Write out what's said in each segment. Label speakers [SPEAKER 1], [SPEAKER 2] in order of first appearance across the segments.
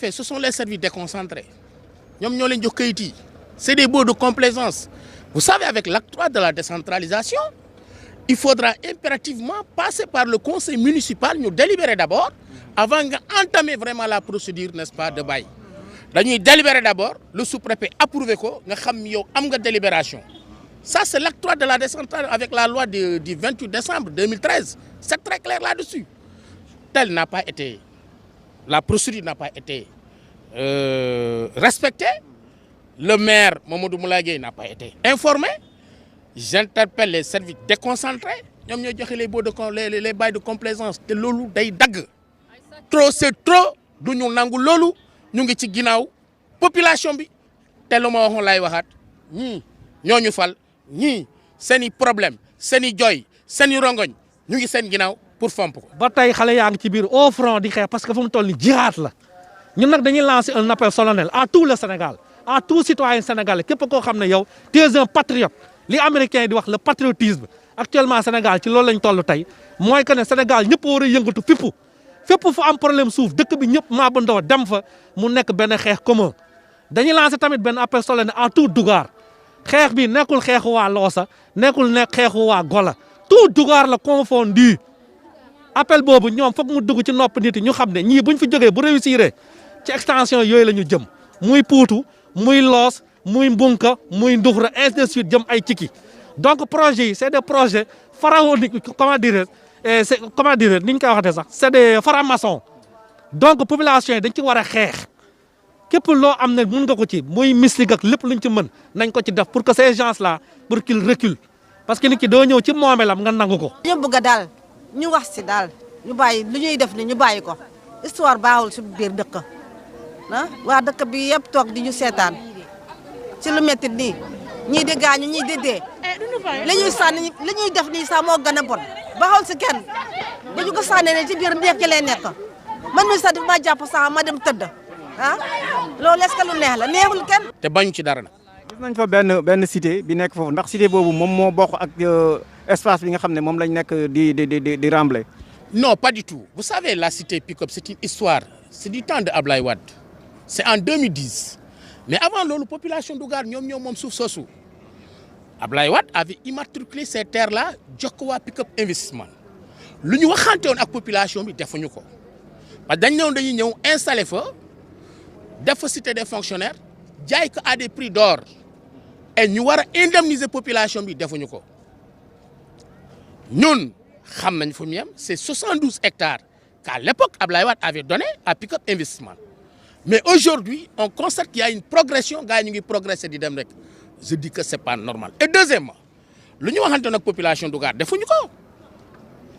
[SPEAKER 1] Ce sont les services déconcentrés. C'est des baux de complaisance. Vous savez, avec l'acte 3 de la décentralisation, il faudra impérativement passer par le conseil municipal, nous délibérer d'abord, avant d'entamer vraiment la procédure, n'est-ce pas, de bail. Nous délibérer d'abord, le sous-préfet approuve quoi, nous avons délibération. Ça, c'est l'acte 3 de la décentralisation avec la loi du 28 décembre 2013. C'est très clair là-dessus. Tel n'a pas été, la procédure n'a pas été respectée. Le maire, Mamadou Moulagé, n'a pas été informé. J'interpelle les services déconcentrés. Ils ont donné les bails de complaisance. C'est lolu day dag. Trop, c'est trop. Nous avons lolu. Nous avons dit population bi. Tellement on l'a waxat. Ni ñoñu fal, ni seni problème, seni joy, seni rongoñ. Ñu ngi sen ginaaw pour fomp ko.
[SPEAKER 2] Ba tay xalé yaang ci biir au front di xex parce que fu mu toll ni jihad la. Ñun nak dañuy lancer un appel solennel à tout le Sénégal. À tout citoyen sénégalais képp koo xam ne yow tu es un patriote li américain di wax le patriotisme actuellement Sénégal ci loolu lañ toll tey mooy que ne Sénégal ñëpp war a yëngatu fépp fu am problème suuf dëkk bi ñëpp maabandoo dem fa mu nekk benn xeex commun. dañuy lancer tamit benn appel solennel à tout Dougar xeex bi nekkul xeexu waa Loosa nekkul nekk xeexu waa Gola tout Dougar la confondu appel boobu ñoom foog mu dugg ci nopp nit yi ñu xam ne ñii buñ fi jógee bu réussir ci extension yooyu la ñu jëm muy Poutou. Muy Loos muy Mbunka muy Nduxra ainsi de suite jëm ay Ciki donc projet yi c'est des projets pharaoniques comment dire ni ñu koy waxatee sax c'est des francs-maçons donc population yi dañ ci war a xeex képp loo am ne mën nga ko ci muy mystique ak lépp luñ ci mën nañ ko ci def pour que ces gens là pour qu'ils reculent parce que nit ki doo ñëw ci moomelam nga nangu ko.
[SPEAKER 3] ñu bëgg daal ñu wax si daal ñu bàyyi lu ñuy def ni ñu bàyyi ko histoire baaxul si biir dëkk. waa dëkk bi yëpp toog di ñu seetaan ci lu métti nii ñii di gaañu ñii di dee li ñuy sànni li ñuy def nii sax moo gën a bon baxul si kenn bu ñu ko sànnee ne ci biir nekk lay nekk man mi sax daf maa jàpp sax ma dem tëdd loolu est-ce que lu neex la neexul kenn.
[SPEAKER 1] te bañ ci dara nag.
[SPEAKER 4] gis nañ fa benn cité bi nekk foofu ndax cité boobu moom moo bokk ak espace bi nga xam ne moom lañ nekk di rembler.
[SPEAKER 1] Non, pas du tout. Vous savez, la cité Pick-up, c'est une histoire. C'est du temps de Ablaye Wade. C'est en 2010. Mais avant la population d'Ougar, nous sous sous. Ablaye Wade avait immatriculé ces terres-là, Djokowa Pick-up Investissement. Ce que nous avons fait avec la population, nous avons fait. Parce que nous avons installé des cité des fonctionnaires, à des prix d'or. Et nous avons indemnisé la population, nous avons fait. Nous, c'est 72 hectares qu'à l'époque, Ablaye Wade avait donné à Pick-up Investissement. Mais aujourd'hui, on constate qu'il y a une progression, je dis que ce n'est pas normal. Et deuxièmement, l'Union de la population d'Ougar,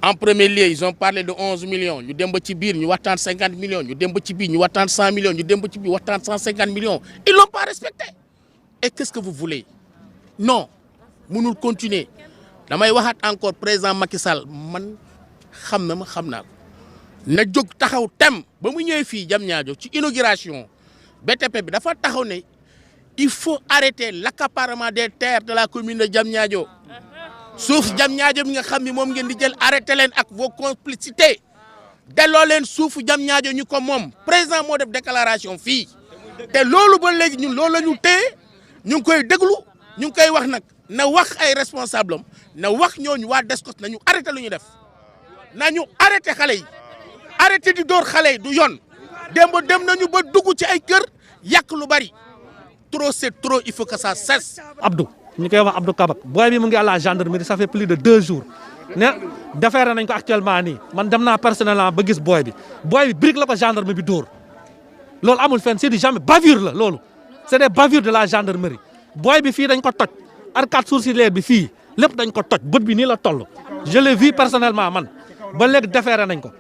[SPEAKER 1] en premier lieu, ils ont parlé de 11 millions. Nous avons attendre 50 millions. Nous attendre 100 millions. Nous attendre 150 millions. Ils ne l'ont pas respecté. Et qu'est-ce que vous voulez? Non, nous nous continuons. damay waxat encore président Macky Sall man xam naa na jóg taxaw tem ba mu ñëw fii Diamniadio ci inauguration BTP bi dafa taxaw ne il faut arrêter l'accaparement des terres de la commune de Diamniadio suuf Diamniadio bi nga xam ni moom ngeen di jël arrêté leen ak vos complicités delloo leen suufu Diamniadio ñu ko moom président moo def déclaration fii te loolu ba léegi ñun loolu la ñu téye ñu ngi koy déglu ñu ngi koy wax nag na wax ay responsable am na wax ñooñu waa Descos nañu arrêté lu ñu def nañu arrêté xale yi arrêté di door xale yi du yoon dem nañu ba dugg ci ay kër yàq lu bari trop c'est trop il faut que ça cesse.
[SPEAKER 2] Abdou ñu koy wax Abdou Kabak booy bi mu ngi à la gendarmerie ça fait plus de 2 jours ne déféré nañ ko actuellement nii man dem naa personnellement ba gis booy bi brique la ko gendarmerie bi dóor loolu amul fenn c'est du jamais bavure la loolu c'est des bavures de la gendarmerie booy bi fii dañ ko toj arcade sourcilière bi fii lépp dañ ko toj bët bi nii la toll je l'ai vu personnellement man ba léegi déféré nañ ko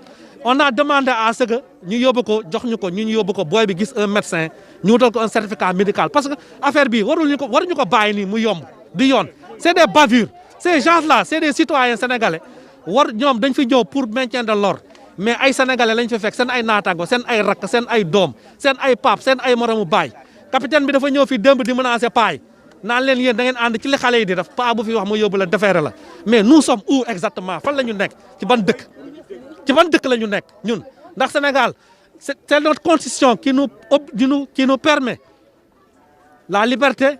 [SPEAKER 2] on a demandé à ce que ñu yóbbu ko jox ñu ko ñu yóbbu ko booy bi gis un médecin ñu wutal ko un certificat médical parce que affaire bi waruñu ko bàyyi nii mu yomb di yoon c'est des bavures ces gens là c'est des citoyens sénégalais ñoom dañ fi ñëw pour maintien de l'ordre mais ay sénégalais lañ fi fekk seen ay naataango seen ay rakk seen ay doom seen ay pap seen ay moromu baay capitaine bi dafa ñëw fi démb di menacer paay naan leen yéen da ngeen ànd ci li xale yi di def paa bu fi wax mu yóbbu la defeere la mais nous sommes où exactement fan la ñu nekk ci ban dëkk la ñu nekk ñun ndax Sénégal C'est notre constitution qui nous permet la liberté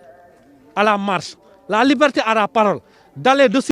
[SPEAKER 2] à la marche, la liberté à la parole, d'aller de